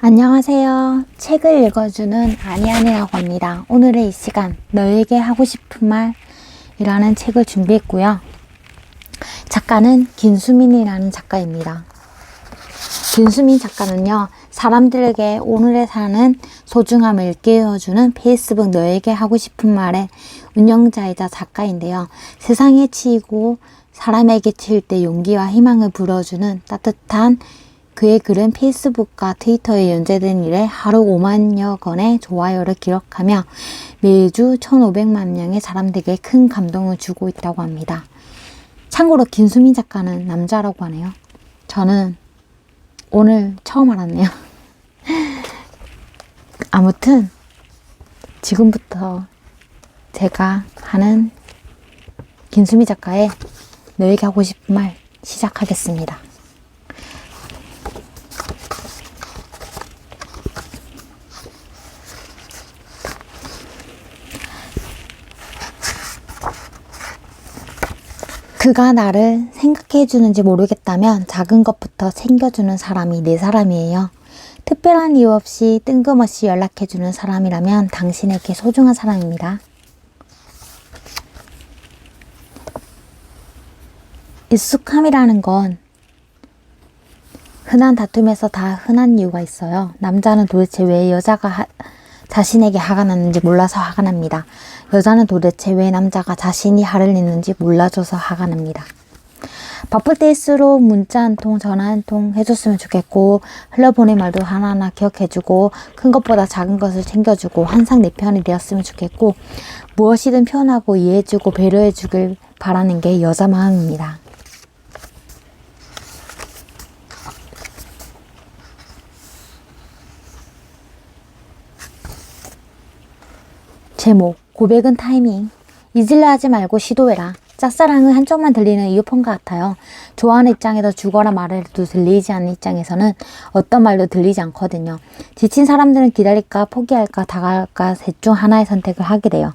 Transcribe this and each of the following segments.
안녕하세요. 책을 읽어주는 아니아니라고 합니다. 오늘의 이 시간, 너에게 하고 싶은 말이라는 책을 준비했고요. 작가는 김수민이라는 작가입니다. 김수민 작가는요, 사람들에게 오늘의 사는 소중함을 일깨워주는 페이스북 너에게 하고 싶은 말의 운영자이자 작가인데요. 세상에 치이고 사람에게 치일 때 용기와 희망을 불어주는 따뜻한 그의 글은 페이스북과 트위터에 연재된 일에 하루 5만여 건의 좋아요를 기록하며 매주 1,500만 명의 사람들에게 큰 감동을 주고 있다고 합니다. 참고로 김수민 작가는 남자라고 하네요. 저는 오늘 처음 알았네요. 아무튼 지금부터 제가 하는 김수민 작가의 너에게 하고 싶은 말 시작하겠습니다. 그가 나를 생각해 주는지 모르겠다면 작은 것부터 챙겨주는 사람이 내 사람이에요. 특별한 이유 없이 뜬금없이 연락해 주는 사람이라면 당신에게 소중한 사람입니다. 익숙함이라는 건 흔한 다툼에서 다 흔한 이유가 있어요. 남자는 도대체 왜 여자가 자신에게 화가 났는지 몰라서 화가 납니다. 여자는 도대체 왜 남자가 자신이 화를 냈는지 몰라줘서 화가 납니다. 바쁠 때일수록 문자 한 통, 전화 한 통 해줬으면 좋겠고, 흘려보낸 말도 하나하나 기억해주고, 큰 것보다 작은 것을 챙겨주고, 항상 내 편이 되었으면 좋겠고, 무엇이든 표현하고 이해해주고 배려해주길 바라는 게 여자 마음입니다. 제목, 고백은 타이밍. 잊으려 하지 말고 시도해라. 짝사랑은 한쪽만 들리는 이어폰 같아요. 좋아하는 입장에서 죽어라 말해도 들리지 않는 입장에서는 어떤 말도 들리지 않거든요. 지친 사람들은 기다릴까 포기할까 다가갈까 셋 중 하나의 선택을 하게 돼요.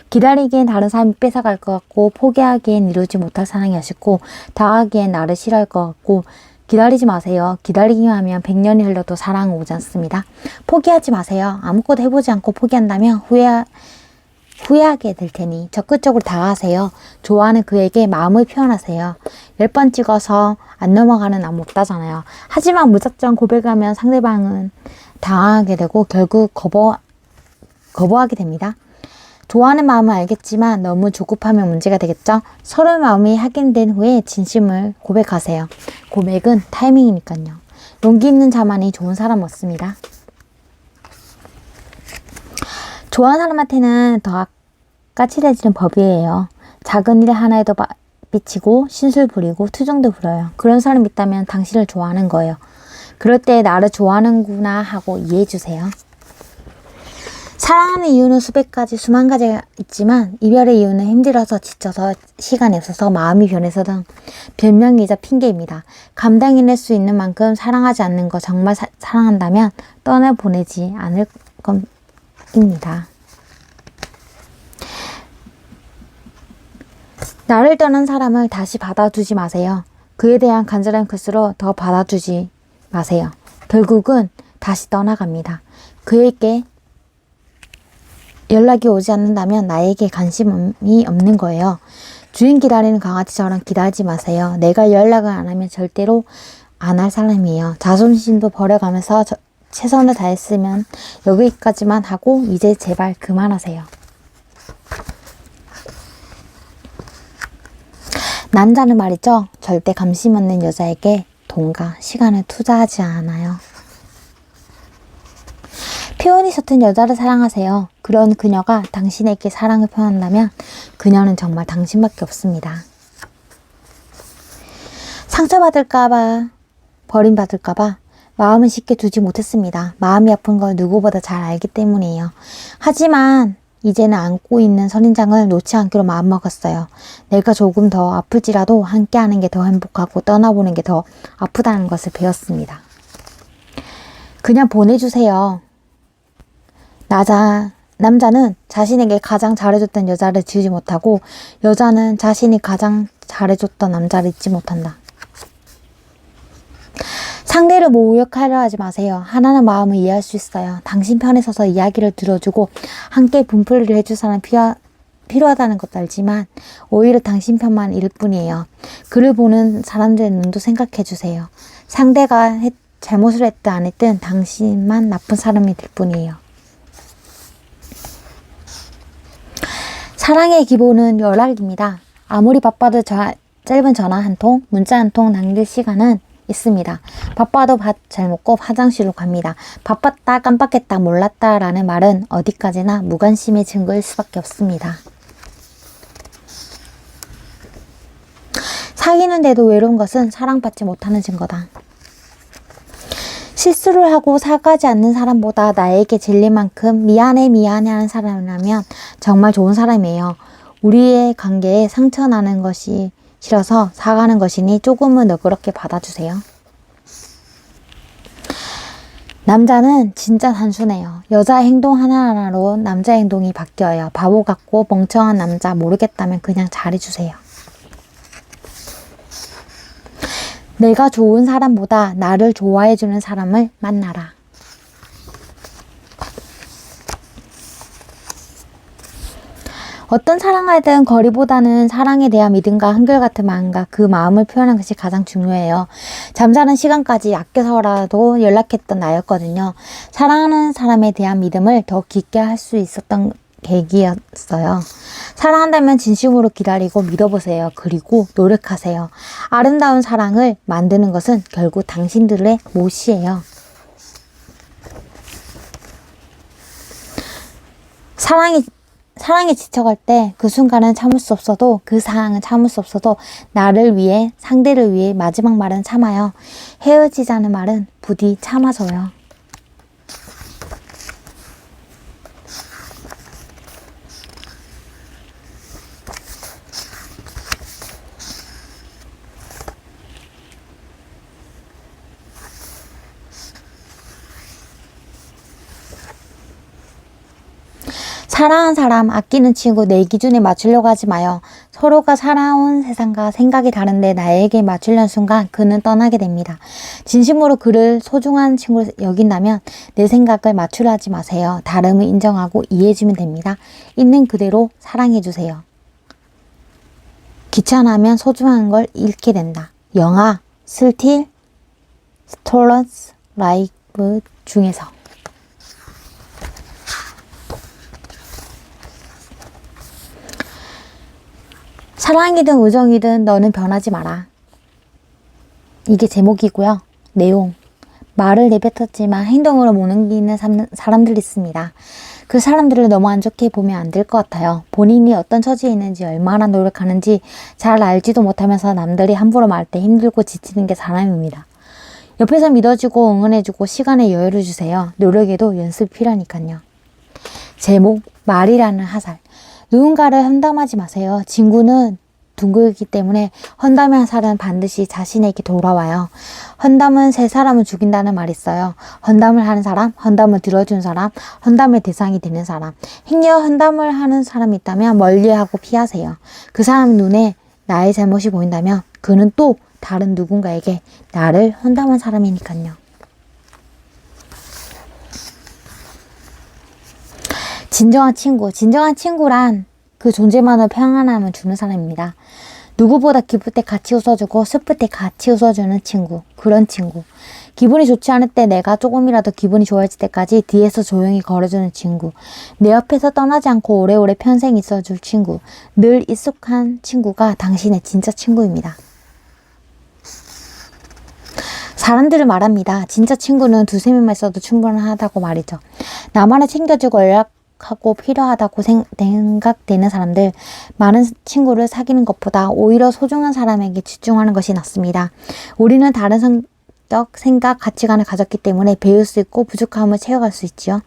기다리기엔 다른 사람이 뺏어갈 것 같고, 포기하기엔 이루지 못할 사랑이 아쉽고, 다가가기엔 나를 싫어할 것 같고. 기다리지 마세요. 기다리기만 하면 100년이 흘러도 사랑은 오지 않습니다. 포기하지 마세요. 아무것도 해보지 않고 포기한다면 후회하게 될 테니 적극적으로 다가가세요. 좋아하는 그에게 마음을 표현하세요. 10번 찍어서 안 넘어가는 나무 없다잖아요. 하지만 무작정 고백하면 상대방은 당황하게 되고 결국 거부하게 됩니다. 좋아하는 마음은 알겠지만 너무 조급하면 문제가 되겠죠? 서로의 마음이 확인된 후에 진심을 고백하세요. 고백은 타이밍이니까요. 용기 있는 자만이 좋은 사람 없습니다. 좋아하는 사람한테는 더 까칠해지는 법이에요. 작은 일 하나에도 비치고 신술 부리고 투정도 부려요. 그런 사람이 있다면 당신을 좋아하는 거예요. 그럴 때 나를 좋아하는구나 하고 이해해주세요. 사랑하는 이유는 수만 가지가 있지만 이별의 이유는 힘들어서 지쳐서 시간이 없어서 마음이 변해서 등 변명이자 핑계입니다. 감당해낼 수 있는 만큼 사랑하지 않는 거 정말 사랑한다면 떠나보내지 않을 겁니다. 나를 떠난 사람을 다시 받아두지 마세요. 그에 대한 간절한 것으로 더 받아두지 마세요. 결국은 다시 떠나갑니다. 그에게 연락이 오지 않는다면 나에게 관심이 없는 거예요. 주인 기다리는 강아지처럼 기다리지 마세요. 내가 연락을 안 하면 절대로 안 할 사람이에요. 자존심도 버려가면서 최선을 다했으면 여기까지만 하고 이제 제발 그만하세요. 남자는 말이죠. 절대 관심 없는 여자에게 돈과 시간을 투자하지 않아요. 표현이 옅은 여자를 사랑하세요. 그런 그녀가 당신에게 사랑을 표현한다면 그녀는 정말 당신밖에 없습니다. 상처받을까봐, 버림받을까봐 마음은 쉽게 두지 못했습니다. 마음이 아픈 걸 누구보다 잘 알기 때문이에요. 하지만 이제는 안고 있는 선인장을 놓지 않기로 마음먹었어요. 내가 조금 더 아플지라도 함께하는 게 더 행복하고 떠나보는 게 더 아프다는 것을 배웠습니다. 그냥 보내주세요. 남자는 자신에게 가장 잘해줬던 여자를 지우지 못하고 여자는 자신이 가장 잘해줬던 남자를 잊지 못한다. 상대를 모욕하려 하지 마세요. 하나는 마음을 이해할 수 있어요. 당신 편에 서서 이야기를 들어주고 함께 분풀이를 해줄 사람이 필요하다는 것도 알지만 오히려 당신 편만 일 뿐이에요. 그를 보는 사람들의 눈도 생각해 주세요. 상대가 잘못을 했든 안 했든 당신만 나쁜 사람이 될 뿐이에요. 사랑의 기본은 연락입니다. 아무리 바빠도 짧은 전화 한 통, 문자 한 통 남길 시간은 있습니다. 바빠도 밥 잘 먹고 화장실로 갑니다. 바빴다, 깜빡했다, 몰랐다 라는 말은 어디까지나 무관심의 증거일 수밖에 없습니다. 사귀는데도 외로운 것은 사랑받지 못하는 증거다. 실수를 하고 사과하지 않는 사람보다 나에게 질릴 만큼 미안해 하는 사람이라면 정말 좋은 사람이에요. 우리의 관계에 상처 나는 것이 싫어서 사과하는 것이니 조금은 너그럽게 받아주세요. 남자는 진짜 단순해요. 여자 행동 하나하나로 남자 행동이 바뀌어요. 바보 같고 멍청한 남자 모르겠다면 그냥 잘해주세요. 내가 좋은 사람보다 나를 좋아해주는 사람을 만나라. 어떤 사랑하든 거리보다는 사랑에 대한 믿음과 한결같은 마음과 그 마음을 표현하는 것이 가장 중요해요. 잠자는 시간까지 아껴서라도 연락했던 나였거든요. 사랑하는 사람에 대한 믿음을 더 깊게 할 수 있었던 계기였어요. 사랑한다면 진심으로 기다리고 믿어보세요. 그리고 노력하세요. 아름다운 사랑을 만드는 것은 결국 당신들의 몫이에요. 사랑에 지쳐갈 때 그 순간은 참을 수 없어도 그 상황은 참을 수 없어도 나를 위해 상대를 위해 마지막 말은 참아요. 헤어지자는 말은 부디 참아줘요. 사랑한 사람, 아끼는 친구 내 기준에 맞추려고 하지 마요. 서로가 살아온 세상과 생각이 다른데 나에게 맞추려는 순간 그는 떠나게 됩니다. 진심으로 그를 소중한 친구로 여긴다면 내 생각을 맞추려 하지 마세요. 다름을 인정하고 이해해주면 됩니다. 있는 그대로 사랑해주세요. 귀찮아하면 소중한 걸 잃게 된다. 영화 스틸 스톨런스 라이브 중에서 사랑이든 우정이든 너는 변하지 마라. 이게 제목이고요. 내용. 말을 내뱉었지만 행동으로 못 옮기는 사람들이 있습니다. 그 사람들을 너무 안 좋게 보면 안 될 것 같아요. 본인이 어떤 처지에 있는지 얼마나 노력하는지 잘 알지도 못하면서 남들이 함부로 말할 때 힘들고 지치는 게 사람입니다. 옆에서 믿어주고 응원해주고 시간에 여유를 주세요. 노력에도 연습이 필요하니까요. 제목 말이라는 화살. 누군가를 험담하지 마세요. 진구는 둥글기 때문에 험담의 화살은 반드시 자신에게 돌아와요. 험담은 세 사람을 죽인다는 말이 있어요. 험담을 하는 사람, 험담을 들어준 사람, 험담의 대상이 되는 사람. 행여 험담을 하는 사람이 있다면 멀리하고 피하세요. 그 사람 눈에 나의 잘못이 보인다면 그는 또 다른 누군가에게 나를 험담한 사람이니까요. 진정한 친구란 그 존재만으로 평안함을 주는 사람입니다. 누구보다 기쁠 때 같이 웃어주고 슬플 때 같이 웃어주는 친구. 그런 친구. 기분이 좋지 않을 때 내가 조금이라도 기분이 좋아질 때까지 뒤에서 조용히 걸어주는 친구. 내 옆에서 떠나지 않고 오래오래 평생 있어줄 친구. 늘 익숙한 친구가 당신의 진짜 친구입니다. 사람들을 말합니다. 진짜 친구는 두세 명만 있어도 충분하다고 말이죠. 나만을 챙겨주고 연락하고 필요하다고 생각되는 사람들, 많은 친구를 사귀는 것보다 오히려 소중한 사람에게 집중하는 것이 낫습니다. 우리는 다른 성격, 생각, 가치관을 가졌기 때문에 배울 수 있고 부족함을 채워갈 수 있지요.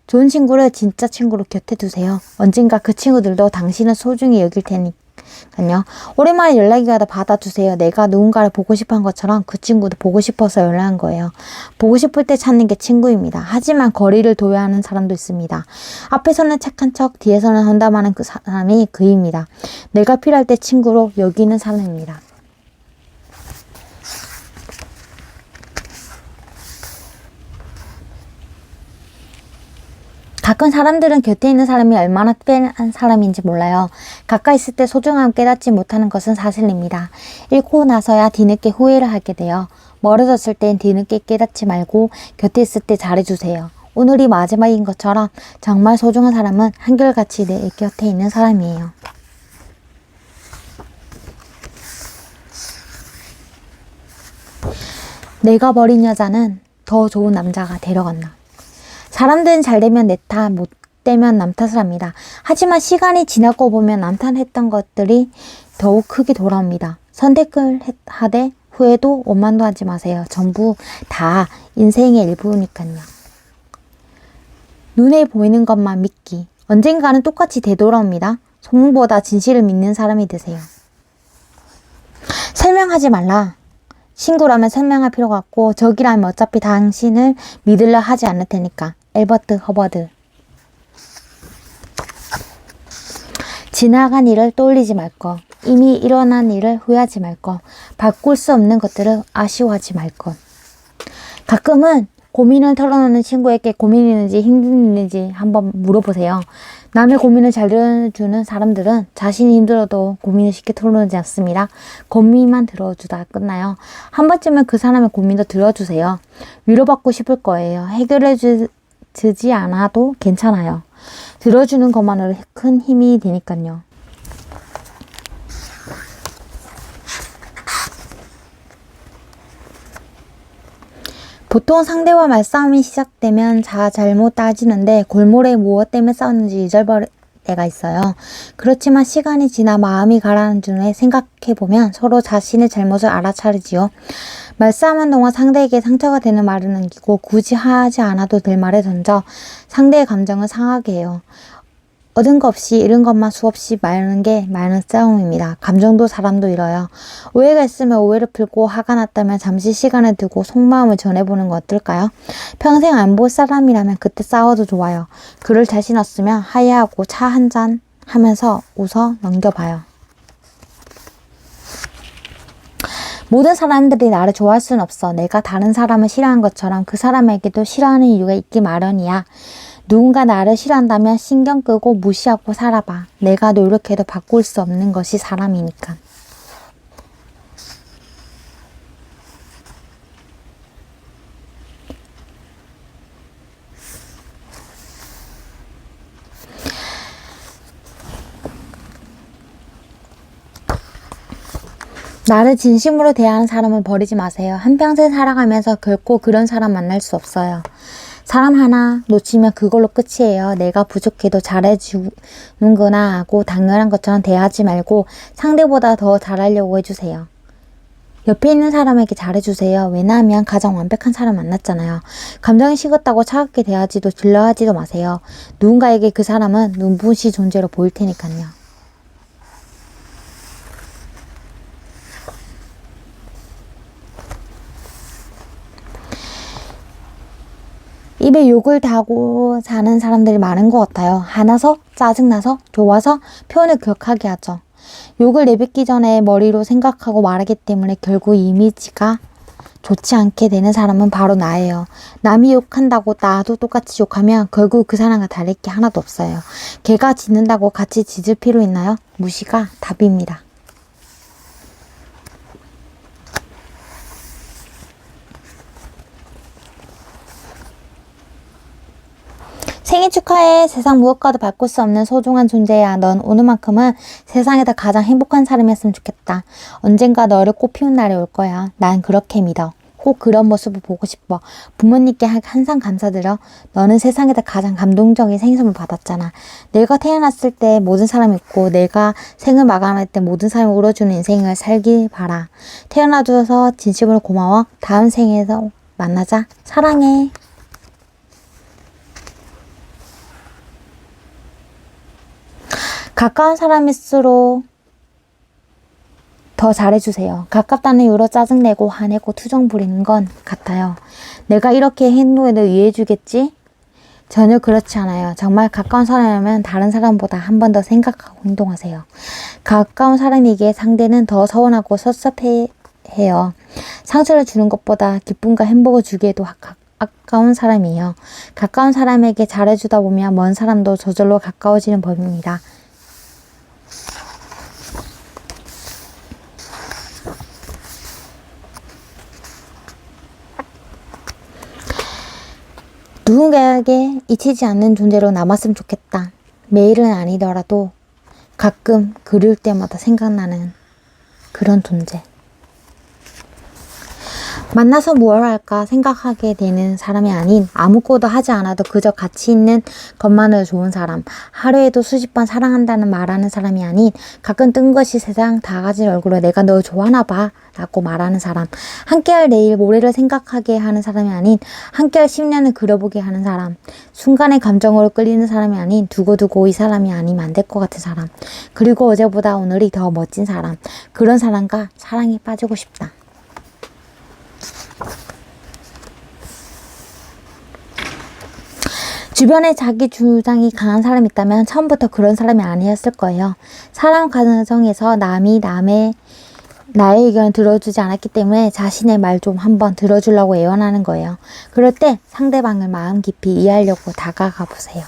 좋은 친구를 진짜 친구로 곁에 두세요. 언젠가 그 친구들도 당신을 소중히 여길 테니까요. 오랜만에 연락이 와도 받아주세요. 내가 누군가를 보고 싶은 것처럼 그 친구도 보고 싶어서 연락한 거예요. 보고 싶을 때 찾는 게 친구입니다. 하지만 거리를 둬야 하는 사람도 있습니다. 앞에서는 착한 척, 뒤에서는 험담하는 그 사람이 그입니다. 내가 필요할 때 친구로 여기는 사람입니다. 가끔 사람들은 곁에 있는 사람이 얼마나 특별한 사람인지 몰라요. 가까이 있을 때 소중함 깨닫지 못하는 것은 사실입니다. 잃고 나서야 뒤늦게 후회를 하게 돼요. 멀어졌을 땐 뒤늦게 깨닫지 말고 곁에 있을 때 잘해주세요. 오늘이 마지막인 것처럼 정말 소중한 사람은 한결같이 내 곁에 있는 사람이에요. 내가 버린 여자는 더 좋은 남자가 데려간다. 사람들은 잘 되면 내 탓, 못 되면 남 탓을 합니다. 하지만 시간이 지나고 보면 남 탓했던 것들이 더욱 크게 돌아옵니다. 선택을 하되 후회도 원만도 하지 마세요. 전부 다 인생의 일부니까요. 눈에 보이는 것만 믿기. 언젠가는 똑같이 되돌아옵니다. 소문보다 진실을 믿는 사람이 되세요. 설명하지 말라. 친구라면 설명할 필요가 없고 적이라면 어차피 당신을 믿으려 하지 않을 테니까. 엘버트 허버드. 지나간 일을 떠올리지 말 것. 이미 일어난 일을 후회하지 말 것. 바꿀 수 없는 것들을 아쉬워하지 말 것. 가끔은 고민을 털어놓는 친구에게 고민이 있는지 힘든지 한번 물어보세요. 남의 고민을 잘 들어주는 사람들은 자신이 힘들어도 고민을 쉽게 털어놓지 않습니다. 고민만 들어주다 끝나요. 한 번쯤은 그 사람의 고민도 들어주세요. 위로받고 싶을 거예요. 해결해주지 않아도 괜찮아요. 들어주는 것만으로 큰 힘이 되니까요. 보통 상대와 말싸움이 시작되면 잘못 따지는데 골몰에 무엇 때문에 싸웠는지 잊어버릴 때가 있어요. 그렇지만 시간이 지나 마음이 가라앉은 후에 생각해보면 서로 자신의 잘못을 알아차리지요. 말싸움한 동안 상대에게 상처가 되는 말을 남기고 굳이 하지 않아도 될 말을 던져 상대의 감정을 상하게 해요. 얻은 것 없이 잃은 것만 수없이 말하는 게 많은 싸움입니다. 감정도 사람도 잃어요. 오해가 있으면 오해를 풀고 화가 났다면 잠시 시간을 두고 속마음을 전해보는 거 어떨까요? 평생 안 볼 사람이라면 그때 싸워도 좋아요. 그럴 자신 없으면 하야하고 차 한잔 하면서 웃어 넘겨봐요. 모든 사람들이 나를 좋아할 순 없어. 내가 다른 사람을 싫어하는 것처럼 그 사람에게도 싫어하는 이유가 있기 마련이야. 누군가 나를 싫어한다면 신경 끄고 무시하고 살아봐. 내가 노력해도 바꿀 수 없는 것이 사람이니까. 나를 진심으로 대하는 사람을 버리지 마세요. 한평생 살아가면서 결코 그런 사람 만날 수 없어요. 사람 하나 놓치면 그걸로 끝이에요. 내가 부족해도 잘해주는구나 하고 당연한 것처럼 대하지 말고 상대보다 더 잘하려고 해주세요. 옆에 있는 사람에게 잘해주세요. 왜냐하면 가장 완벽한 사람 만났잖아요. 감정이 식었다고 차갑게 대하지도 질러하지도 마세요. 누군가에게 그 사람은 눈부신 존재로 보일 테니까요. 입에 욕을 다고 사는 사람들이 많은 것 같아요. 화나서, 짜증나서, 좋아서 표현을 격하게 하죠. 욕을 내뱉기 전에 머리로 생각하고 말하기 때문에 결국 이미지가 좋지 않게 되는 사람은 바로 나예요. 남이 욕한다고 나도 똑같이 욕하면 결국 그 사람과 다를 게 하나도 없어요. 개가 짖는다고 같이 짖을 필요 있나요? 무시가 답입니다. 생일 축하해. 세상 무엇과도 바꿀 수 없는 소중한 존재야. 넌 오늘만큼은 세상에서 가장 행복한 사람이었으면 좋겠다. 언젠가 너를 꽃피운 날이 올 거야. 난 그렇게 믿어. 꼭 그런 모습을 보고 싶어. 부모님께 항상 감사드려. 너는 세상에서 가장 감동적인 생일 선물 받았잖아. 내가 태어났을 때 모든 사람이 있고 내가 생을 마감할 때 모든 사람이 울어주는 인생을 살길 바라. 태어나줘서 진심으로 고마워. 다음 생에서 만나자. 사랑해. 가까운 사람일수록 더 잘해주세요. 가깝다는 이유로 짜증내고 화내고 투정 부리는 건 같아요. 내가 이렇게 행동해도 이해해주겠지? 전혀 그렇지 않아요. 정말 가까운 사람이라면 다른 사람보다 한 번 더 생각하고 행동하세요. 가까운 사람에게 상대는 더 서운하고 섭섭해해요. 상처를 주는 것보다 기쁨과 행복을 주기에도 아까운 사람이에요. 가까운 사람에게 잘해주다 보면 먼 사람도 저절로 가까워지는 법입니다. 누군가에게 잊히지 않는 존재로 남았으면 좋겠다. 매일은 아니더라도 가끔 그리울 때마다 생각나는 그런 존재. 만나서 무엇을 할까 생각하게 되는 사람이 아닌 아무것도 하지 않아도 그저 가치 있는 것만으로 좋은 사람. 하루에도 수십 번 사랑한다는 말하는 사람이 아닌 가끔 뜬금없이 세상 다 가진 얼굴로 내가 너 좋아하나 봐 라고 말하는 사람. 함께할 내일 모레를 생각하게 하는 사람이 아닌 함께할 10년을 그려보게 하는 사람. 순간의 감정으로 끌리는 사람이 아닌 두고두고 이 사람이 아니면 안 될 것 같은 사람. 그리고 어제보다 오늘이 더 멋진 사람. 그런 사람과 사랑에 빠지고 싶다. 주변에 자기 주장이 강한 사람이 있다면 처음부터 그런 사람이 아니었을 거예요. 사랑 과정에서 남이 나의 의견을 들어주지 않았기 때문에 자신의 말 좀 한번 들어주려고 애원하는 거예요. 그럴 때 상대방을 마음 깊이 이해하려고 다가가 보세요.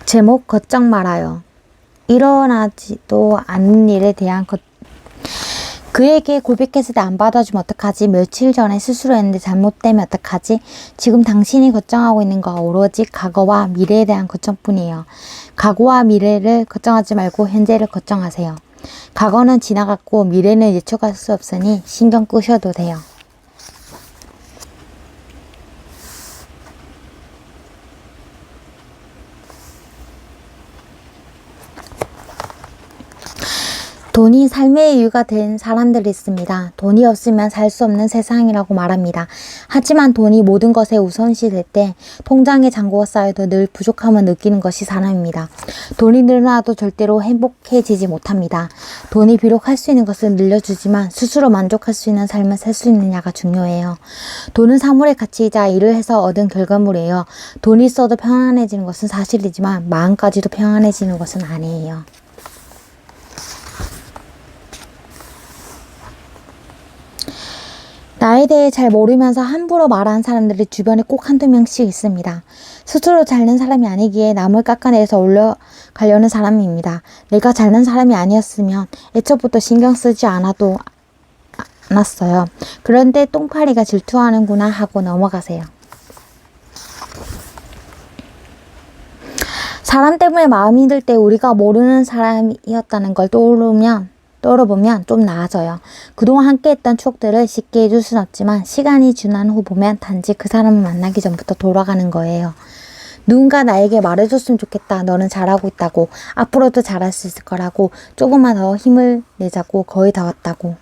제목 걱정 말아요. 일어나지도 않는 일에 대한 그에게 고백했을 때 안 받아주면 어떡하지? 며칠 전에 스스로 했는데 잘못되면 어떡하지? 지금 당신이 걱정하고 있는 건 오로지 과거와 미래에 대한 걱정뿐이에요. 과거와 미래를 걱정하지 말고 현재를 걱정하세요. 과거는 지나갔고 미래는 예측할 수 없으니 신경 끄셔도 돼요. 돈이 삶의 이유가 된 사람들이 있습니다. 돈이 없으면 살 수 없는 세상이라고 말합니다. 하지만 돈이 모든 것에 우선시 될 때 통장에 잔고가 쌓여도 늘 부족함을 느끼는 것이 사람입니다. 돈이 늘어나도 절대로 행복해지지 못합니다. 돈이 비록 할 수 있는 것을 늘려주지만 스스로 만족할 수 있는 삶을 살 수 있느냐가 중요해요. 돈은 사물의 가치이자 일을 해서 얻은 결과물이에요. 돈이 있어도 평안해지는 것은 사실이지만 마음까지도 평안해지는 것은 아니에요. 나에 대해 잘 모르면서 함부로 말하는 사람들이 주변에 꼭 한두 명씩 있습니다. 스스로 잘난 사람이 아니기에 남을 깎아내서 올라가려는 사람입니다. 내가 잘난 사람이 아니었으면 애초부터 신경 쓰지 않았어요. 그런데 똥파리가 질투하는구나 하고 넘어가세요. 사람 때문에 마음이 들 때 우리가 모르는 사람이었다는 걸 떠올려보면 좀 나아져요. 그동안 함께했던 추억들을 쉽게 잊을 순 없지만 시간이 지난 후 보면 단지 그 사람을 만나기 전부터 돌아가는 거예요. 누군가 나에게 말해줬으면 좋겠다. 너는 잘하고 있다고. 앞으로도 잘할 수 있을 거라고. 조금만 더 힘을 내자고. 거의 다 왔다고.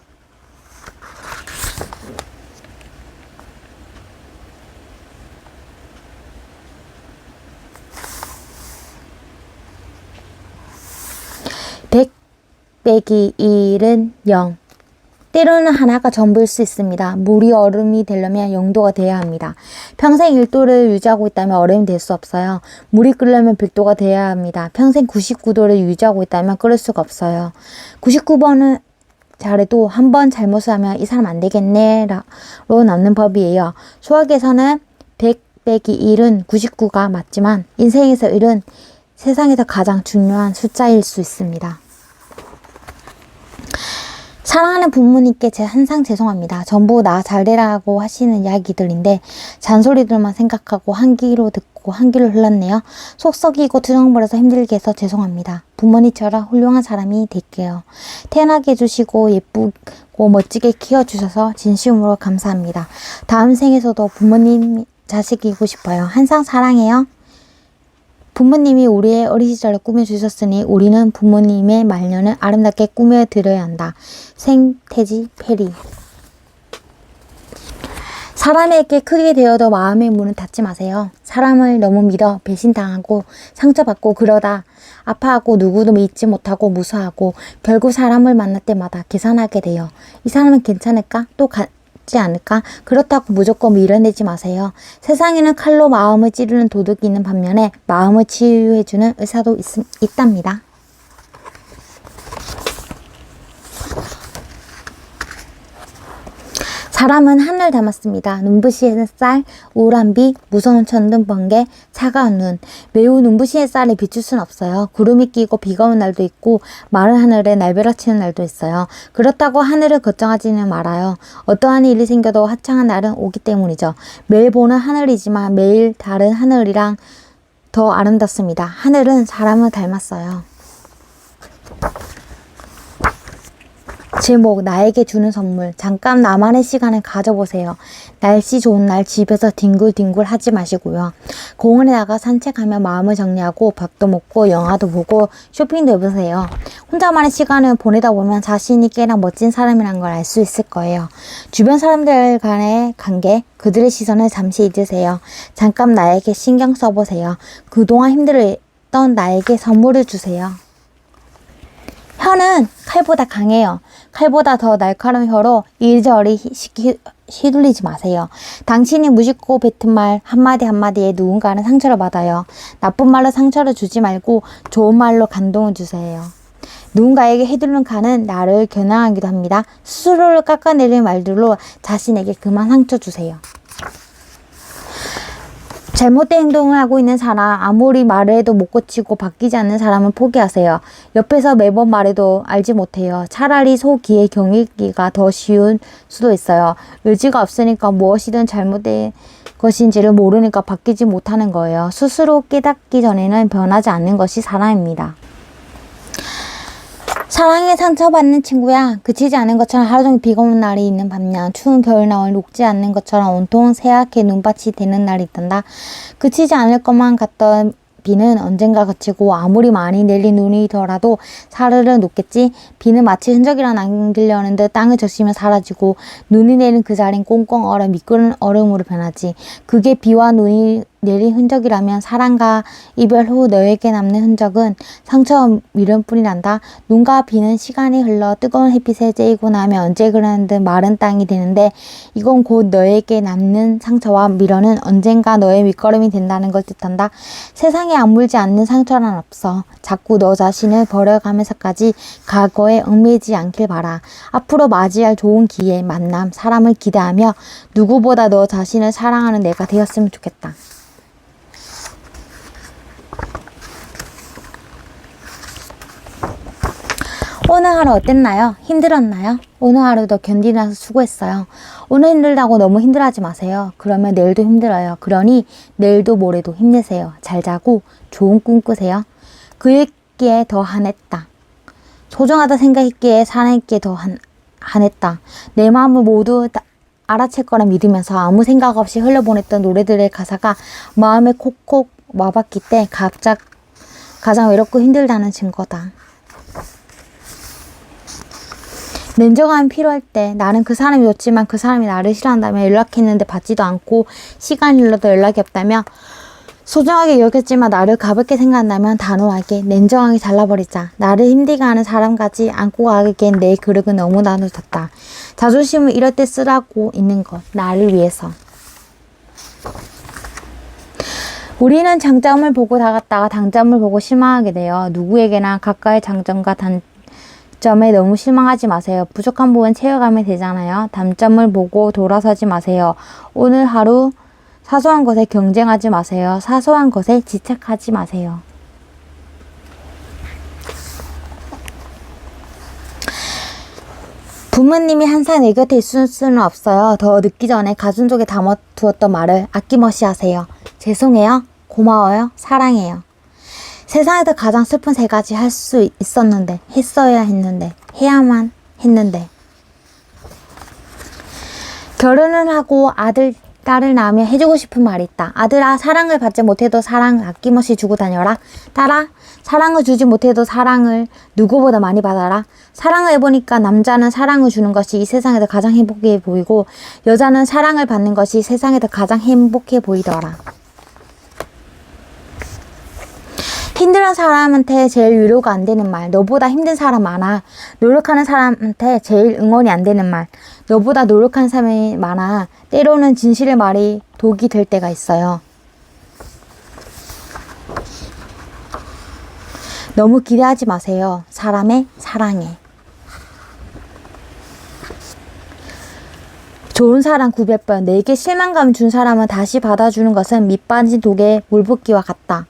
빼기 1은 0. 때로는 하나가 전부일 수 있습니다. 물이 얼음이 되려면 0도가 돼야 합니다. 평생 1도를 유지하고 있다면 얼음이 될 수 없어요. 물이 끓려면 100도가 돼야 합니다. 평생 99도를 유지하고 있다면 끓을 수가 없어요. 99번은 잘해도 한 번 잘못을 하면 이 사람 안 되겠네 로 남는 법이에요. 수학에서는 100 빼기 1은 99가 맞지만 인생에서 1은 세상에서 가장 중요한 숫자일 수 있습니다. 사랑하는 부모님께 항상 죄송합니다. 전부 나 잘되라고 하시는 이야기들인데 잔소리들만 생각하고 한 귀로 듣고 한 귀로 흘렀네요. 속 썩이고 투정버려서 힘들게 해서 죄송합니다. 부모님처럼 훌륭한 사람이 될게요. 태어나게 해주시고 예쁘고 멋지게 키워주셔서 진심으로 감사합니다. 다음 생에서도 부모님 자식이고 싶어요. 항상 사랑해요. 부모님이 우리의 어린 시절을 꾸며주셨으니 우리는 부모님의 말년을 아름답게 꾸며드려야 한다. 생태지 페리. 사람에게 크게 되어도 마음의 문을 닫지 마세요. 사람을 너무 믿어 배신당하고 상처받고 그러다 아파하고 누구도 믿지 못하고 무서워하고 결국 사람을 만날 때마다 계산하게 돼요. 이 사람은 괜찮을까? 또 지 않을까? 그렇다고 무조건 밀어내지 마세요. 세상에는 칼로 마음을 찌르는 도둑이 있는 반면에 마음을 치유해주는 의사도 있답니다. 사람은 하늘 닮았습니다. 눈부신 햇살, 우울한 비, 무서운 천둥 번개, 차가운 눈. 매우 눈부신 햇살에 비출 순 없어요. 구름이 끼고 비가 오는 날도 있고 마른 하늘에 날벼락치는 날도 있어요. 그렇다고 하늘을 걱정하지는 말아요. 어떠한 일이 생겨도 화창한 날은 오기 때문이죠. 매일 보는 하늘이지만 매일 다른 하늘이랑 더 아름답습니다. 하늘은 사람을 닮았어요. 제목, 나에게 주는 선물. 잠깐 나만의 시간을 가져보세요. 날씨 좋은 날 집에서 뒹굴뒹굴 하지 마시고요. 공원에 나가 산책하며 마음을 정리하고 밥도 먹고 영화도 보고 쇼핑도 해보세요. 혼자만의 시간을 보내다 보면 자신이 꽤나 멋진 사람이란 걸 알 수 있을 거예요. 주변 사람들 간의 관계, 그들의 시선을 잠시 잊으세요. 잠깐 나에게 신경 써보세요. 그동안 힘들었던 나에게 선물을 주세요. 혀는 칼보다 강해요. 칼보다 더 날카로운 혀로 이리저리 휘둘리지 마세요. 당신이 무심코 뱉은 말 한마디 한마디에 누군가는 상처를 받아요. 나쁜 말로 상처를 주지 말고 좋은 말로 감동을 주세요. 누군가에게 휘두른 칼은 나를 겨냥하기도 합니다. 스스로를 깎아내리는 말들로 자신에게 그만 상처 주세요. 잘못된 행동을 하고 있는 사람, 아무리 말을 해도 못 고치고 바뀌지 않는 사람은 포기하세요. 옆에서 매번 말해도 알지 못해요. 차라리 소기의 경읽기가 더 쉬운 수도 있어요. 의지가 없으니까 무엇이든 잘못된 것인지를 모르니까 바뀌지 못하는 거예요. 스스로 깨닫기 전에는 변하지 않는 것이 사람입니다. 사랑에 상처받는 친구야. 그치지 않은 것처럼 하루 종일 비가 오는 날이 있는 반면 추운 겨울나올 녹지 않는 것처럼 온통 새하얗게 눈밭이 되는 날이 있단다. 그치지 않을 것만 같던 비는 언젠가 그치고 아무리 많이 내린 눈이더라도 사르르 녹겠지. 비는 마치 흔적이라 남기려는 듯 땅을 적시며 사라지고 눈이 내린 그 자리는 꽁꽁 얼어 미끄러운 얼음으로 변하지. 그게 비와 눈이 내린 흔적이라면 사랑과 이별 후 너에게 남는 흔적은 상처와 미련뿐이란다. 눈과 비는 시간이 흘러 뜨거운 햇빛에 쬐이고 나면 언제 그러는 듯 마른 땅이 되는데 이건 곧 너에게 남는 상처와 미련은 언젠가 너의 밑거름이 된다는 걸 뜻한다. 세상에 아물지 않는 상처란 없어. 자꾸 너 자신을 버려가면서까지 과거에 얽매이지 않길 바라. 앞으로 맞이할 좋은 기회, 만남, 사람을 기대하며 누구보다 너 자신을 사랑하는 내가 되었으면 좋겠다. 오늘 하루 어땠나요? 힘들었나요? 오늘 하루도 견디면서 수고했어요. 오늘 힘들다고 너무 힘들어하지 마세요. 그러면 내일도 힘들어요. 그러니 내일도 모레도 힘내세요. 잘 자고 좋은 꿈 꾸세요. 그랬기에 더 한했다. 소중하다 생각했기에 사랑했기에 더 한했다. 내 마음을 모두 알아챌 거라 믿으면서 아무 생각 없이 흘려보냈던 노래들의 가사가 마음에 콕콕 와봤기 때 가장 외롭고 힘들다는 증거다. 냉정함이 필요할 때 나는 그 사람이 좋지만 그 사람이 나를 싫어한다며 연락했는데 받지도 않고 시간이 흘러도 연락이 없다며 소중하게 여겼지만 나를 가볍게 생각한다면 단호하게 냉정하게 잘라버리자. 나를 힘들게 하는 사람까지 안고 가기엔 내 그릇은 너무나도 작다. 자존심을 이럴 때 쓰라고 있는 것. 나를 위해서. 우리는 장점을 보고 다갔다가 단점을 보고 실망하게 돼요. 누구에게나 각각의 장점과 단점에 너무 실망하지 마세요. 부족한 부분 채워가면 되잖아요. 단점을 보고 돌아서지 마세요. 오늘 하루 사소한 것에 경쟁하지 마세요. 사소한 것에 집착하지 마세요. 부모님이 항상 내 곁에 있을 수는 없어요. 더 늦기 전에 가슴 속에 담아두었던 말을 아낌없이 하세요. 죄송해요. 고마워요. 사랑해요. 세상에서 가장 슬픈 세 가지 할 수 있었는데, 했어야 했는데, 해야만 했는데. 결혼을 하고 아들, 딸을 낳으며 해주고 싶은 말이 있다. 아들아, 사랑을 받지 못해도 사랑을 아낌없이 주고 다녀라. 딸아, 사랑을 주지 못해도 사랑을 누구보다 많이 받아라. 사랑을 해보니까 남자는 사랑을 주는 것이 이 세상에서 가장 행복해 보이고 여자는 사랑을 받는 것이 세상에서 가장 행복해 보이더라. 힘든 사람한테 제일 위로가 안 되는 말. 너보다 힘든 사람 많아. 노력하는 사람한테 제일 응원이 안 되는 말. 너보다 노력하는 사람이 많아. 때로는 진실의 말이 독이 될 때가 있어요. 너무 기대하지 마세요. 사람의 사랑에. 좋은 사람 900번. 내게 실망감 준 사람은 다시 받아주는 것은 밑빠진 독에 물 붓기와 같다.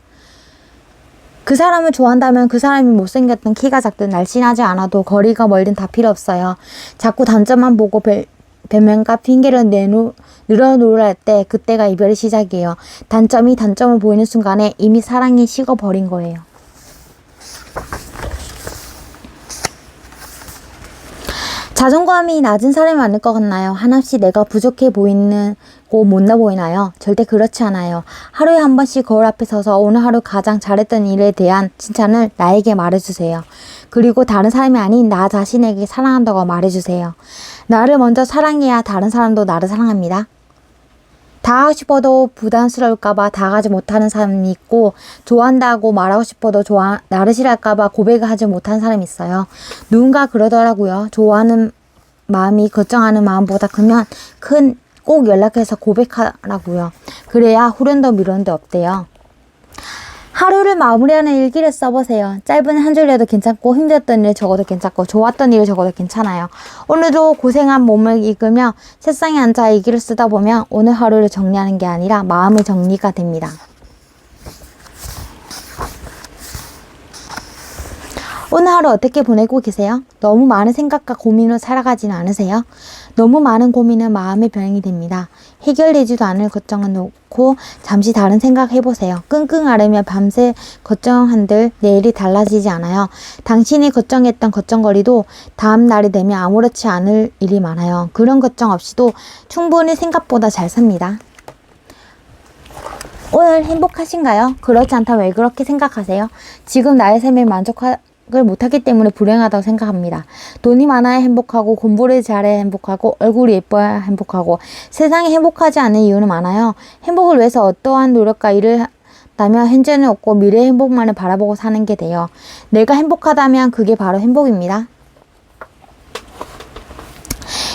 그 사람을 좋아한다면 그 사람이 못생겼든 키가 작든 날씬하지 않아도 거리가 멀든 다 필요 없어요. 자꾸 단점만 보고 변명과 핑계를 늘어놓으려 때 그때가 이별의 시작이에요. 단점이 단점을 보이는 순간에 이미 사랑이 식어버린 거예요. 자존감이 낮은 사람이 많을 것 같나요? 한없이 내가 부족해 보이고 못나 보이나요? 절대 그렇지 않아요. 하루에 한 번씩 거울 앞에 서서 오늘 하루 가장 잘했던 일에 대한 칭찬을 나에게 말해주세요. 그리고 다른 사람이 아닌 나 자신에게 사랑한다고 말해주세요. 나를 먼저 사랑해야 다른 사람도 나를 사랑합니다. 다 하고 싶어도 부담스러울까봐 다 하지 못하는 사람이 있고, 좋아한다고 말하고 싶어도 나를 싫어할까봐 고백을 하지 못하는 사람이 있어요. 누군가 그러더라고요. 좋아하는 마음이 걱정하는 마음보다 크면 꼭 연락해서 고백하라고요. 그래야 후련도 미련도 없대요. 하루를 마무리하는 일기를 써보세요. 짧은 한 줄이라도 괜찮고, 힘들었던 일 적어도 괜찮고, 좋았던 일 적어도 괜찮아요. 오늘도 고생한 몸을 읽으며 책상에 앉아 일기를 쓰다 보면 오늘 하루를 정리하는 게 아니라 마음의 정리가 됩니다. 오늘 하루 어떻게 보내고 계세요? 너무 많은 생각과 고민으로 살아가지는 않으세요? 너무 많은 고민은 마음의 병이 됩니다. 해결되지도 않을 걱정은 놓고 잠시 다른 생각 해보세요. 끙끙 앓으며 밤새 걱정한들 내일이 달라지지 않아요. 당신이 걱정했던 걱정거리도 다음 날이 되면 아무렇지 않을 일이 많아요. 그런 걱정 없이도 충분히 생각보다 잘 삽니다. 오늘 행복하신가요? 그렇지 않다면 왜 그렇게 생각하세요? 지금 나의 삶에 만족을 못하기 때문에 불행하다고 생각합니다. 돈이 많아야 행복하고, 공부를 잘해야 행복하고, 얼굴이 예뻐야 행복하고, 세상에 행복하지 않은 이유는 많아요. 행복을 위해서 어떠한 노력과 일을 한다면 현재는 없고 미래의 행복만을 바라보고 사는 게 돼요. 내가 행복하다면 그게 바로 행복입니다.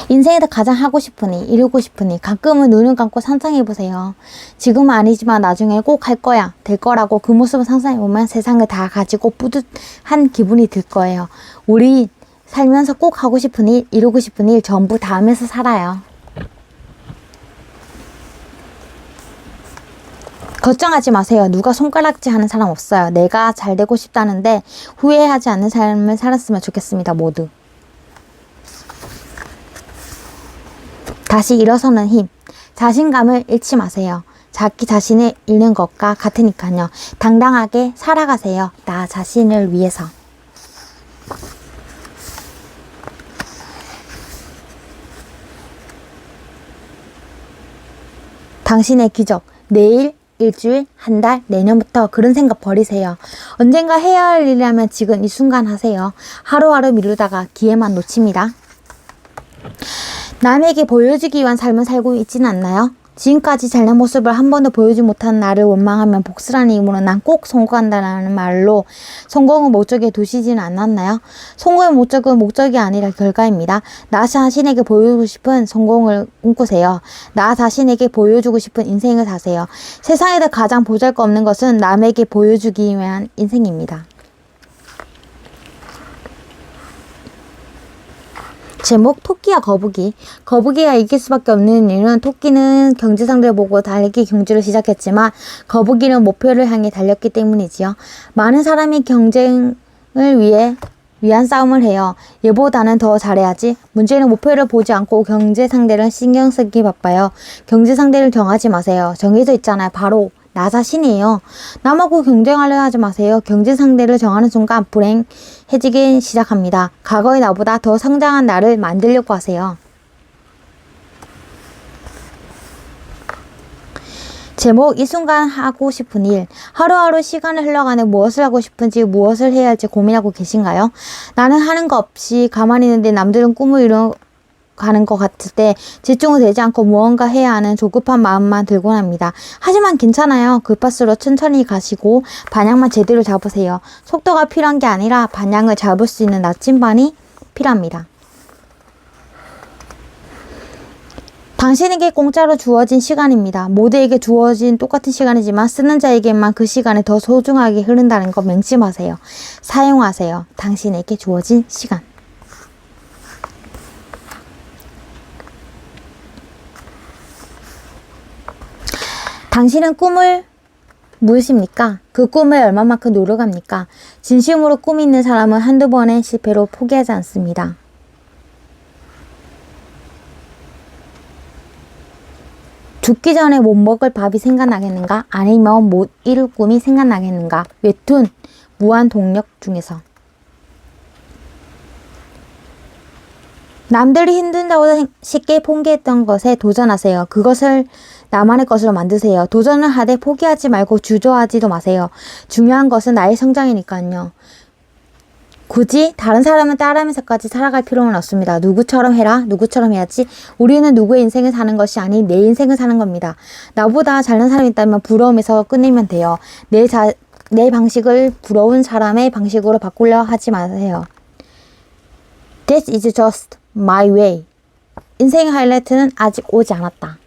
인생에서 가장 하고 싶으니, 이루고 싶으니 가끔은 눈을 감고 상상해보세요. 지금은 아니지만 나중에 꼭 할 거야, 될 거라고 그 모습을 상상해보면 세상을 다 가지고 뿌듯한 기분이 들 거예요. 우리 살면서 꼭 하고 싶은 일, 이루고 싶은 일 전부 다 하면서 살아요. 걱정하지 마세요. 누가 손가락질 하는 사람 없어요. 내가 잘 되고 싶다는데 후회하지 않는 삶을 살았으면 좋겠습니다. 모두. 다시 일어서는 힘. 자신감을 잃지 마세요. 자기 자신을 잃는 것과 같으니까요. 당당하게 살아가세요. 나 자신을 위해서. 당신의 기적. 내일, 일주일, 한 달, 내년부터 그런 생각 버리세요. 언젠가 해야 할 일이라면 지금 이 순간 하세요. 하루하루 미루다가 기회만 놓칩니다. 남에게 보여주기 위한 삶을 살고 있지는 않나요? 지금까지 잘난 모습을 한 번도 보여주지 못한 나를 원망하면 복수라는 이유로 난 꼭 성공한다는 말로 성공을 목적에 두시지는 않았나요? 성공의 목적은 목적이 아니라 결과입니다. 나 자신에게 보여주고 싶은 성공을 꿈꾸세요. 나 자신에게 보여주고 싶은 인생을 사세요. 세상에서 가장 보잘것없는 것은 남에게 보여주기 위한 인생입니다. 제목 토끼와 거북이. 거북이가 이길 수밖에 없는 이유는 토끼는 경제 상대를 보고 달리기 경주를 시작했지만 거북이는 목표를 향해 달렸기 때문이지요. 많은 사람이 경쟁을 위한 싸움을 해요. 얘보다는 더 잘해야지. 문제는 목표를 보지 않고 경제 상대를 신경 쓰기 바빠요. 경제 상대를 정하지 마세요. 정해져 있잖아요. 바로 나 자신이에요. 남하고 경쟁하려 하지 마세요. 경제 상대를 정하는 순간 불행해지기 시작합니다. 과거의 나보다 더 성장한 나를 만들려고 하세요. 제목 이 순간 하고 싶은 일. 하루하루 시간을 흘러가는 무엇을 하고 싶은지 무엇을 해야 할지 고민하고 계신가요? 나는 하는 거 없이 가만히 있는데 남들은 꿈을 가는 것 같을 때 집중이 되지 않고 무언가 해야 하는 조급한 마음만 들곤 합니다. 하지만 괜찮아요. 급할수록 천천히 가시고 방향만 제대로 잡으세요. 속도가 필요한 게 아니라 방향을 잡을 수 있는 나침반이 필요합니다. 당신에게 공짜로 주어진 시간입니다. 모두에게 주어진 똑같은 시간이지만 쓰는 자에게만 그 시간이 더 소중하게 흐른다는 거 명심하세요. 사용하세요. 당신에게 주어진 시간. 당신은 꿈을 무엇입니까? 그 꿈을 얼마만큼 노력합니까? 진심으로 꿈 있는 사람은 한두 번의 실패로 포기하지 않습니다. 죽기 전에 못 먹을 밥이 생각나겠는가? 아니면 못 이룰 꿈이 생각나겠는가? 웹툰 무한 동력 중에서. 남들이 힘든다고 쉽게 포기했던 것에 도전하세요. 그것을 나만의 것으로 만드세요. 도전을 하되 포기하지 말고 주저하지도 마세요. 중요한 것은 나의 성장이니까요. 굳이 다른 사람을 따라하면서까지 살아갈 필요는 없습니다. 누구처럼 해라, 누구처럼 해야지. 우리는 누구의 인생을 사는 것이 아닌 내 인생을 사는 겁니다. 나보다 잘난 사람이 있다면 부러움에서 끝내면 돼요. 내 방식을 부러운 사람의 방식으로 바꾸려 하지 마세요. This is just my way. 인생의 하이라이트는 아직 오지 않았다.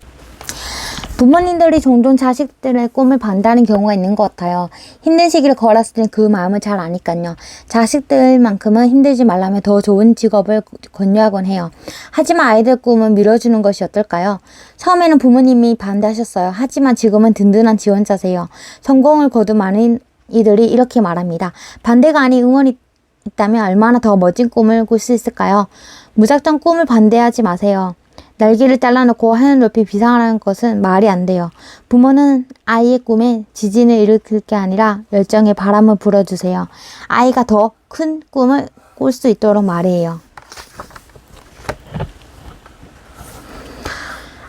부모님들이 종종 자식들의 꿈을 반대하는 경우가 있는 것 같아요. 힘든 시기를 걸었을 땐 그 마음을 잘 아니까요. 자식들만큼은 힘들지 말라며 더 좋은 직업을 권유하곤 해요. 하지만 아이들 꿈은 밀어주는 것이 어떨까요? 처음에는 부모님이 반대하셨어요. 하지만 지금은 든든한 지원자세요. 성공을 거둔 많은 이들이 이렇게 말합니다. 반대가 아닌 응원이 있다면 얼마나 더 멋진 꿈을 꿀 수 있을까요? 무작정 꿈을 반대하지 마세요. 날개를 잘라놓고 하늘 높이 비상하라는 것은 말이 안 돼요. 부모는 아이의 꿈에 지진을 일으킬 게 아니라 열정의 바람을 불어주세요. 아이가 더 큰 꿈을 꿀 수 있도록 말해요.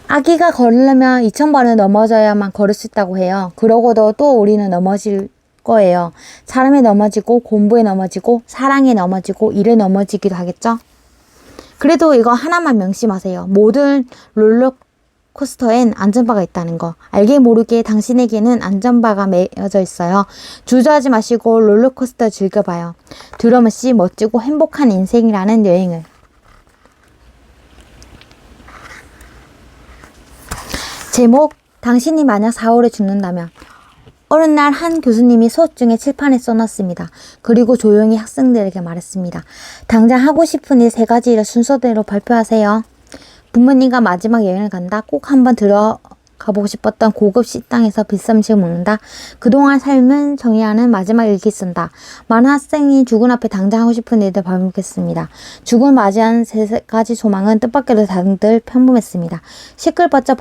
아기가 걸으려면 2000번은 넘어져야만 걸을 수 있다고 해요. 그러고도 또 우리는 넘어질 거예요. 사람에 넘어지고 공부에 넘어지고 사랑에 넘어지고 일에 넘어지기도 하겠죠? 그래도 이거 하나만 명심하세요. 모든 롤러코스터엔 안전바가 있다는 거. 알게 모르게 당신에게는 안전바가 매여져 있어요. 주저하지 마시고 롤러코스터 즐겨봐요. 드러머씨 멋지고 행복한 인생이라는 여행을. 제목, 당신이 만약 4월에 죽는다면. 어느 날 한 교수님이 수업 중에 칠판에 써놨습니다. 그리고 조용히 학생들에게 말했습니다. 당장 하고 싶은 일 3가지를 순서대로 발표하세요. 부모님과 마지막 여행을 간다. 꼭 한번 들어가보고 싶었던 고급 식당에서 비싼 음식을 먹는다. 그동안 삶은 정의하는 마지막 일기 쓴다. 많은 학생이 죽은 앞에 당장 하고 싶은 일들 반복했습니다. 죽음을 맞이한 3가지 소망은 뜻밖에도 다들 평범했습니다. 시끌벅적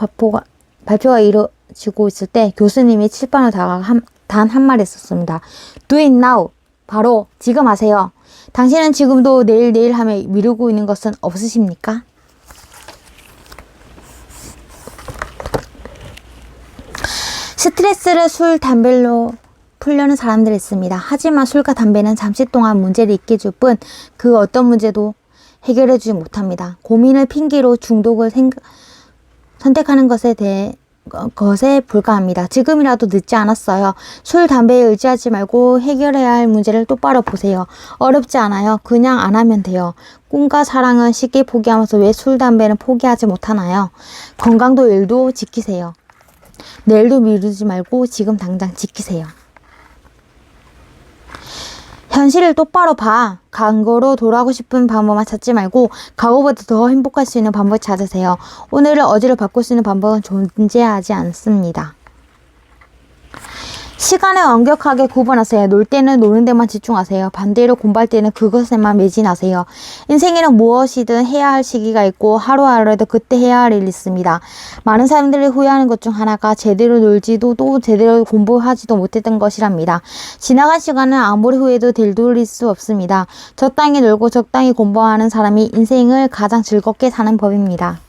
발표가 이루어지고 있을 때 교수님이 칠판을 다가가 단 한마디 썼습니다. Do it now. 바로 지금 하세요. 당신은 지금도 내일 하며 미루고 있는 것은 없으십니까? 스트레스를 술, 담배로 풀려는 사람들이 있습니다. 하지만 술과 담배는 잠시 동안 문제를 잊게 해줄 뿐 그 어떤 문제도 해결해주지 못합니다. 고민을 핑계로 중독을 선택하는 것에 불과합니다. 지금이라도 늦지 않았어요. 술, 담배에 의지하지 말고 해결해야 할 문제를 똑바로 보세요. 어렵지 않아요. 그냥 안 하면 돼요. 꿈과 사랑은 쉽게 포기하면서 왜 술, 담배는 포기하지 못하나요? 건강도 일도 지키세요. 내일도 미루지 말고 지금 당장 지키세요. 현실을 똑바로 봐. 과거로 돌아가고 싶은 방법만 찾지 말고 과거보다 더 행복할 수 있는 방법을 찾으세요. 오늘을 어제로 바꿀 수 있는 방법은 존재하지 않습니다. 시간을 엄격하게 구분하세요. 놀 때는 노는 데만 집중하세요. 반대로 공부할 때는 그것에만 매진하세요. 인생에는 무엇이든 해야 할 시기가 있고 하루하루에도 그때 해야 할 일이 있습니다. 많은 사람들이 후회하는 것 중 하나가 제대로 놀지도 또 제대로 공부하지도 못했던 것이랍니다. 지나간 시간은 아무리 후회해도 되돌릴 수 없습니다. 적당히 놀고 적당히 공부하는 사람이 인생을 가장 즐겁게 사는 법입니다.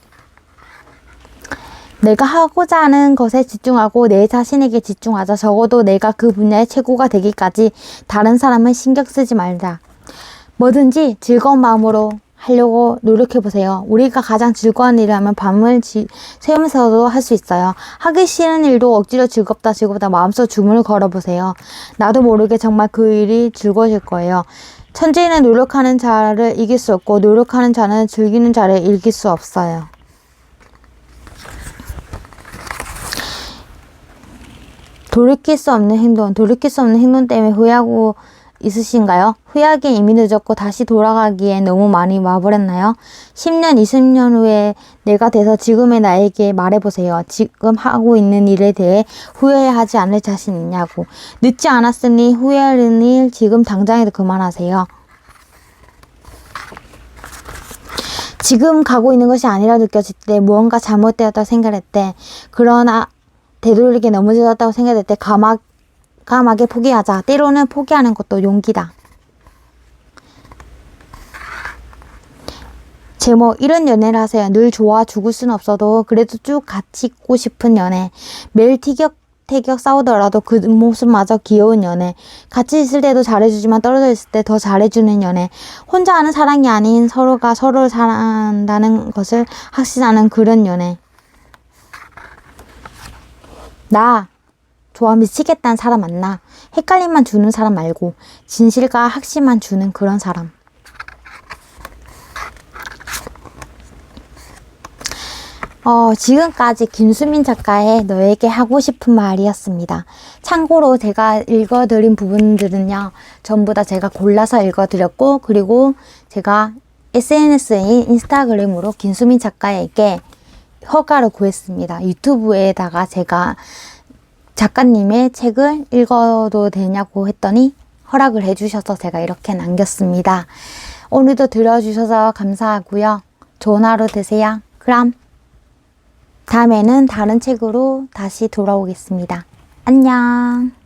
내가 하고자 하는 것에 집중하고 내 자신에게 집중하자. 적어도 내가 그 분야의 최고가 되기까지 다른 사람은 신경 쓰지 말자. 뭐든지 즐거운 마음으로 하려고 노력해보세요. 우리가 가장 즐거운 일을 하면 밤을 새우면서도 할 수 있어요. 하기 싫은 일도 억지로 즐겁다 마음속 주문을 걸어보세요. 나도 모르게 정말 그 일이 즐거워질 거예요. 천재는 노력하는 자를 이길 수 없고 노력하는 자는 즐기는 자를 이길 수 없어요. 돌이킬 수 없는 행동 때문에 후회하고 있으신가요? 후회하기엔 이미 늦었고 다시 돌아가기엔 너무 많이 와버렸나요? 10년, 20년 후에 내가 돼서 지금의 나에게 말해보세요. 지금 하고 있는 일에 대해 후회하지 않을 자신 있냐고. 늦지 않았으니 후회하는 일 지금 당장에도 그만하세요. 지금 가고 있는 것이 아니라 느껴질 때, 무언가 잘못되었다고 생각할 때, 그러나 되돌리게 넘어졌다고 생각할 때 과감하게 포기하자. 때로는 포기하는 것도 용기다. 제목, 이런 연애를 하세요. 늘 좋아 죽을 수는 없어도 그래도 쭉 같이 있고 싶은 연애. 매일 티격태격 싸우더라도 그 모습마저 귀여운 연애. 같이 있을 때도 잘해주지만 떨어져 있을 때 더 잘해주는 연애. 혼자 하는 사랑이 아닌 서로가 서로를 사랑한다는 것을 확신하는 그런 연애. 나 좋아 미치겠다는 사람 만나. 헷갈림만 주는 사람 말고 진실과 확신만 주는 그런 사람. 지금까지 김수민 작가의 너에게 하고 싶은 말이었습니다. 참고로 제가 읽어드린 부분들은요, 전부 다 제가 골라서 읽어드렸고, 그리고 제가 SNS인 인스타그램으로 김수민 작가에게 허가를 구했습니다. 유튜브에다가 제가 작가님의 책을 읽어도 되냐고 했더니 허락을 해주셔서 제가 이렇게 남겼습니다. 오늘도 들어주셔서 감사하고요. 좋은 하루 되세요. 그럼 다음에는 다른 책으로 다시 돌아오겠습니다. 안녕.